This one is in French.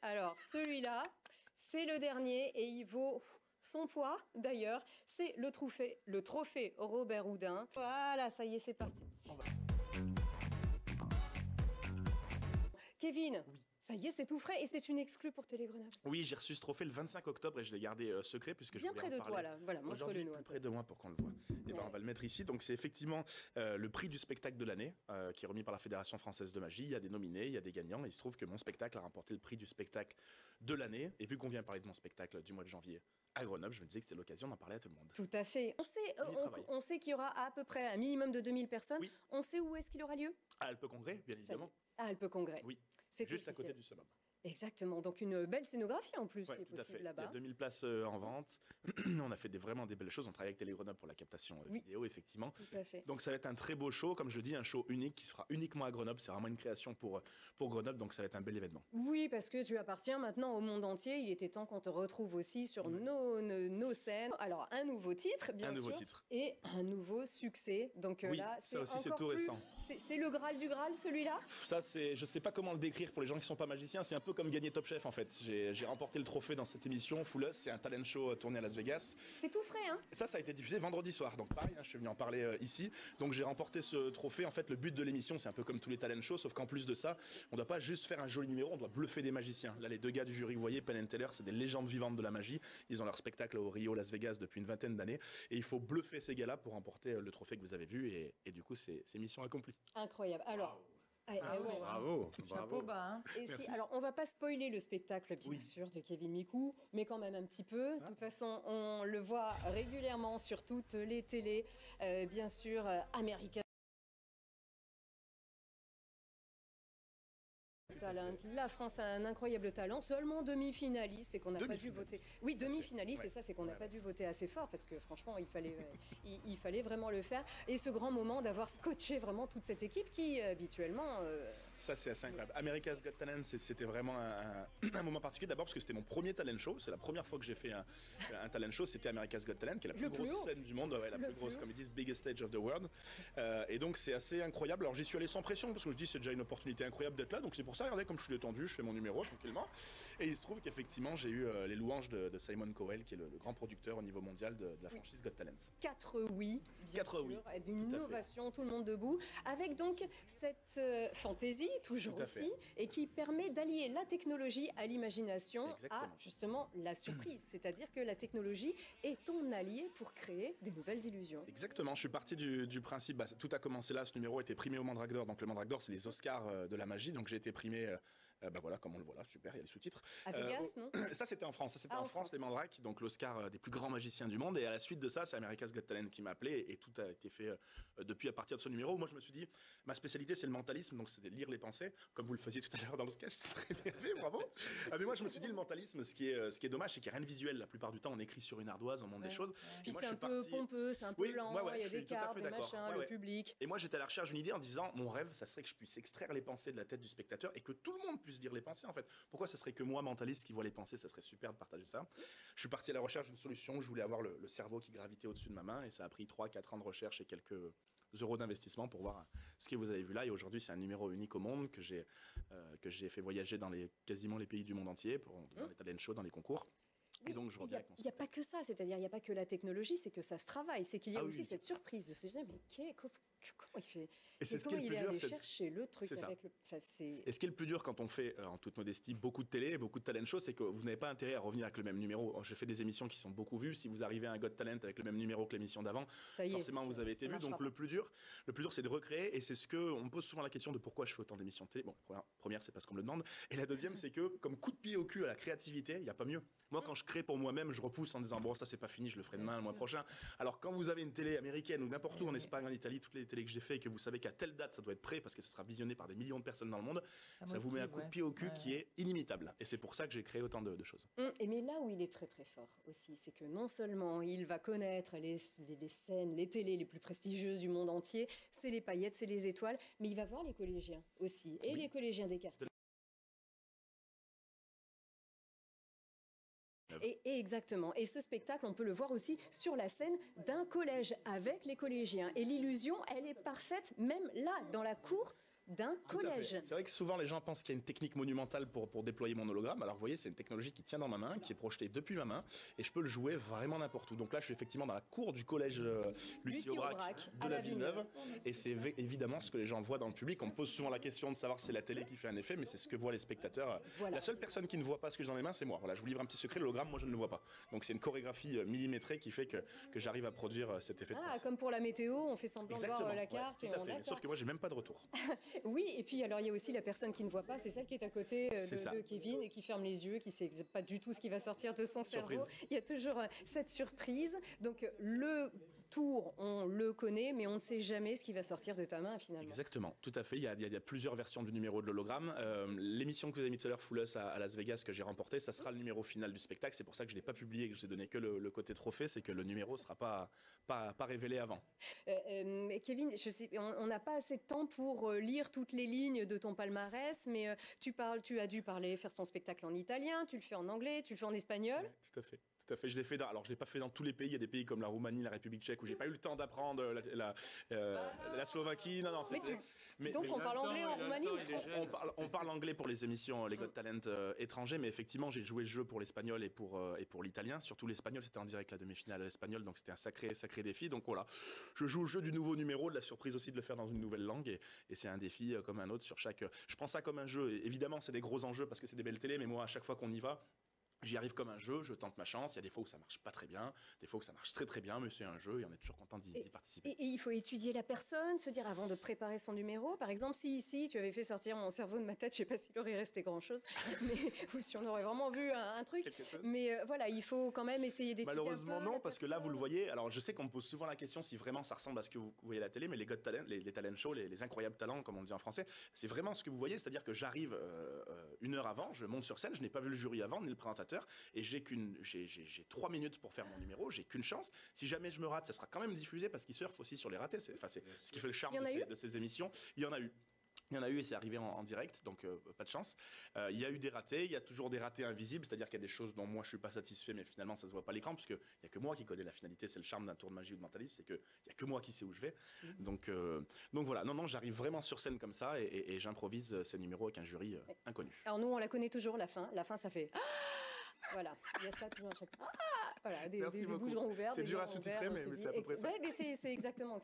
Alors, celui-là, c'est le dernier et il vaut son poids, d'ailleurs. C'est le trophée Robert Houdin. Voilà, ça y est, c'est parti. Kevin, oui. Ça y est, c'est tout frais et c'est une exclue pour Télé Grenoble. Oui, j'ai reçu ce trophée le 25 octobre et je l'ai gardé secret puisque je voulais en parler. Bien près de toi, là. Voilà, montre-le nous. Plus près de moi pour qu'on le voit. Et ben, on va le mettre ici. Donc, c'est effectivement le prix du spectacle de l'année qui est remis par la Fédération française de magie. Il y a des nominés, il y a des gagnants. Et il se trouve que mon spectacle a remporté le prix du spectacle de l'année. Et vu qu'on vient parler de mon spectacle du mois de janvier à Grenoble, je me disais que c'était l'occasion d'en parler à tout le monde. Tout à fait. On sait qu'il y aura à peu près un minimum de 2000 personnes. Oui. On sait où est-ce qu'il aura lieu? À Alpe Congrès, bien évidemment. À Alpe Congrès. Oui, c'est juste à côté du summum. Exactement, donc une belle scénographie en plus qui est possible là-bas. Il y a 2000 places en vente. On a fait vraiment des belles choses. On travaille avec Télé Grenoble pour la captation vidéo, effectivement. Tout à fait. Donc ça va être un très beau show, comme je le dis, un show unique qui se fera uniquement à Grenoble. C'est vraiment une création pour Grenoble, donc ça va être un bel événement. Oui, parce que tu appartiens maintenant au monde entier. Il était temps qu'on te retrouve aussi sur nos scènes. Alors un nouveau titre, bien sûr. Un nouveau titre. Et un nouveau succès. Donc là, c'est ça aussi, c'est tout récent. C'est le Graal du Graal, celui-là? Ça, je sais pas comment le décrire pour les gens qui sont pas magiciens. C'est un peu comme gagner Top Chef en fait. J'ai remporté le trophée dans cette émission Full Us, c'est un talent show tourné à Las Vegas. C'est tout frais, hein? Ça a été diffusé vendredi soir, donc pareil, je suis venu en parler ici. Donc j'ai remporté ce trophée. En fait, le but de l'émission, c'est un peu comme tous les talent shows, sauf qu'en plus de ça, on doit pas juste faire un joli numéro, on doit bluffer des magiciens. Là, les deux gars du jury, vous voyez, Penn & Teller, c'est des légendes vivantes de la magie. Ils ont leur spectacle au Rio, Las Vegas depuis une vingtaine d'années, et il faut bluffer ces gars-là pour remporter le trophée que vous avez vu, et du coup, c'est mission accomplie. Incroyable. Alors. Bravo. Chapeau bas. Hein. Alors, on va pas spoiler le spectacle, bien sûr, de Kevin Micou, mais quand même un petit peu. De toute façon, on le voit régulièrement sur toutes les télés, bien sûr, américaines. Talent. La France a un incroyable talent, seulement demi-finaliste et qu'on n'a pas dû voter. Oui, demi-finaliste, et ça, c'est qu'on n'a pas dû voter assez fort parce que franchement, il fallait vraiment le faire. Et ce grand moment d'avoir scotché vraiment toute cette équipe qui, habituellement. Ça, c'est assez incroyable. America's Got Talent, c'était vraiment un moment particulier. D'abord parce que c'était mon premier talent show. C'est la première fois que j'ai fait un talent show. C'était America's Got Talent, qui est la plus grosse scène du monde, la plus grosse, comme ils disent, biggest stage of the world. Et donc, c'est assez incroyable. Alors, j'y suis allé sans pression parce que je dis c'est déjà une opportunité incroyable d'être là. Donc, c'est pour ça. Regardez comme je suis détendu, je fais mon numéro tranquillement. Et il se trouve qu'effectivement, j'ai eu les louanges de Simon Cowell, qui est le grand producteur au niveau mondial de la franchise Got Talent. 4 oui, bien sûr, d'une innovation, tout le monde debout, avec donc cette fantaisie, toujours aussi, et qui permet d'allier la technologie à l'imagination, à justement la surprise. C'est-à-dire que la technologie est ton allié pour créer des nouvelles illusions. Exactement, je suis parti du principe, tout a commencé là, ce numéro était primé au Mandrake d'Or, donc le Mandrake d'Or, c'est les Oscars de la magie, donc j'ai été primé, voilà, comme on le voit là, super, il y a les sous-titres. À Vegas, non? Ça, c'était en France. Ça, c'était en France, les Mandrakes, donc l'Oscar des plus grands magiciens du monde. Et à la suite de ça, c'est America's Got Talent qui m'a appelé et tout a été fait depuis à partir de ce numéro. Moi, je me suis dit, ma spécialité, c'est le mentalisme, donc c'était lire les pensées, comme vous le faisiez tout à l'heure dans le sketch. C'est très bien fait, bravo. Mais moi, je me suis dit, le mentalisme, ce qui est dommage, c'est qu'il n'y a rien de visuel. La plupart du temps, on écrit sur une ardoise, on monte des choses. Puis c'est un peu pompeux, c'est un peu lent, il y a des cartes, des machins, le public. Et moi, j'étais à la recherche d'une idée en disant, mon rêve, ça serait que je puisse extraire les pensées de la tête du spectateur et que tout le monde puisse lire les pensées, en fait. Pourquoi ça serait que moi, mentaliste, qui vois les pensées? Ça serait super de partager ça. Je suis parti à la recherche d'une solution. Je voulais avoir le cerveau qui gravitait au-dessus de ma main et ça a pris 3-4 ans de recherche et quelques euros d'investissement pour voir ce que vous avez vu là. Et aujourd'hui, c'est un numéro unique au monde que j'ai fait voyager dans quasiment les pays du monde entier, dans les talent shows, dans les concours. Et donc, je reviens avec mon Il n'y a pas que ça, c'est-à-dire il n'y a pas que la technologie, c'est que ça se travaille, c'est qu'il y a aussi cette surprise de se dire mais comment il fait? Et c'est comment il est allé chercher le truc avec le. Et ce qui est le plus dur quand on fait, en toute modestie, beaucoup de télé, beaucoup de talent show, c'est que vous n'avez pas intérêt à revenir avec le même numéro. J'ai fait des émissions qui sont beaucoup vues. Si vous arrivez à un Got Talent avec le même numéro que l'émission d'avant, forcément vous avez été vu. Donc le plus dur, c'est de recréer. Et c'est ce que on me pose souvent la question de pourquoi je fais autant d'émissions de télé. Bon, la première, c'est parce qu'on me le demande. Et la deuxième, c'est que comme coup de pied au cul à la créativité, il n'y a pas mieux. Moi, quand je crée pour moi-même, je repousse en disant bon, ça c'est pas fini, je le ferai demain, le mois prochain. Alors quand vous avez une télé américaine ou n'importe où en Espagne, en Italie, toutes les télés que j'ai fait et que vous savez qu'à telle date ça doit être prêt parce que ça sera visionné par des millions de personnes dans le monde, ça vous met un coup de pied au cul qui est inimitable. Et c'est pour ça que j'ai créé autant de choses. Et mais là où il est très très fort aussi, c'est que non seulement il va connaître les scènes, les télés les plus prestigieuses du monde entier, c'est les paillettes, c'est les étoiles, mais il va voir les collégiens aussi, et les collégiens des quartiers. Et exactement. Et ce spectacle, on peut le voir aussi sur la scène d'un collège avec les collégiens. Et l'illusion, elle est parfaite, même là, dans la cour d'un collège. C'est vrai que souvent les gens pensent qu'il y a une technique monumentale pour déployer mon hologramme. Alors vous voyez, c'est une technologie qui tient dans ma main, qui est projetée depuis ma main, et je peux le jouer vraiment n'importe où. Donc là, je suis effectivement dans la cour du collège Lucie Aubrac de la Villeneuve, et c'est évidemment ce que les gens voient dans le public. On me pose souvent la question de savoir si c'est la télé qui fait un effet, mais c'est ce que voient les spectateurs. Voilà. La seule personne qui ne voit pas ce que j'ai dans les mains, c'est moi. Voilà, je vous livre un petit secret, l'hologramme, moi je ne le vois pas. Donc c'est une chorégraphie millimétrée qui fait que j'arrive à produire cet effet de place. Comme pour la météo, on fait semblant de voir la carte. Ouais, tout à fait. Sauf que moi, j'ai même pas de retour. Oui, et puis alors il y a aussi la personne qui ne voit pas, c'est celle qui est à côté de Kevin et qui ferme les yeux, qui sait pas du tout ce qui va sortir de son cerveau. Il y a toujours cette surprise. Donc le tour, on le connaît, mais on ne sait jamais ce qui va sortir de ta main finalement. Exactement, tout à fait. Il y a plusieurs versions du numéro de l'hologramme. L'émission que vous avez mis tout à l'heure, Full Us à Las Vegas, que j'ai remporté, ça sera le numéro final du spectacle. C'est pour ça que je ne l'ai pas publié, que je vous ai donné que le côté trophée, c'est que le numéro ne sera pas révélé avant. Kevin, je sais, on n'a pas assez de temps pour lire toutes les lignes de ton palmarès, mais tu as dû faire ton spectacle en italien, tu le fais en anglais, tu le fais en espagnol. Ouais, tout à fait. Tout à fait, je l'ai fait alors je l'ai pas fait dans tous les pays, il y a des pays comme la Roumanie, la République tchèque où j'ai pas eu le temps d'apprendre la Slovaquie. Non, c'était... Donc on parle anglais en Roumanie ou en France ? On parle anglais pour les émissions, les Got Talent étrangers, mais effectivement j'ai joué le jeu pour l'espagnol et pour l'italien. Surtout l'espagnol, c'était en direct la demi-finale espagnole, donc c'était un sacré défi. Donc voilà, je joue le jeu du nouveau numéro, de la surprise aussi de le faire dans une nouvelle langue, et c'est un défi comme un autre sur chaque... Je prends ça comme un jeu, et évidemment c'est des gros enjeux parce que c'est des belles télés, mais moi à chaque fois qu'on y va, j'y arrive comme un jeu, je tente ma chance. Il y a des fois où ça marche pas très bien, des fois où ça marche très bien, mais c'est un jeu et on est toujours content d'y participer. Et il faut étudier la personne, se dire avant de préparer son numéro. Par exemple, si ici tu avais fait sortir mon cerveau de ma tête, je sais pas s'il aurait resté grand chose, ou si on aurait vraiment vu un truc. Mais voilà, il faut quand même essayer d'étudier. Malheureusement non, parce que là vous le voyez. Alors je sais qu'on me pose souvent la question si vraiment ça ressemble à ce que vous voyez à la télé, mais les Got Talent, les talent shows, les incroyables talents comme on dit en français, c'est vraiment ce que vous voyez. C'est-à-dire que j'arrive une heure avant, je monte sur scène, je n'ai pas vu le jury avant ni le présentateur, et j'ai 3 minutes pour faire mon numéro, j'ai qu'une chance. Si jamais je me rate, ça sera quand même diffusé parce qu'ils surfent aussi sur les ratés. C'est ce qui fait le charme de ces émissions. Il y en a eu. Il y en a eu et c'est arrivé en direct, donc pas de chance. Il y a eu des ratés, il y a toujours des ratés invisibles, c'est-à-dire qu'il y a des choses dont moi je suis pas satisfait, mais finalement ça se voit pas à l'écran, parce qu'il y a que moi qui connais la finalité, c'est le charme d'un tour de magie ou de mentalisme, c'est qu'il y a que moi qui sais où je vais. Donc voilà, non, j'arrive vraiment sur scène comme ça et j'improvise ces numéros avec un jury inconnu. Alors nous on la connaît toujours, la fin ça fait... Voilà, il y a ça toujours à chaque fois. Voilà, des bouches grands ouverts. C'est dur à sous-titrer, mais c'est à peu près ça. Ouais, mais c'est exactement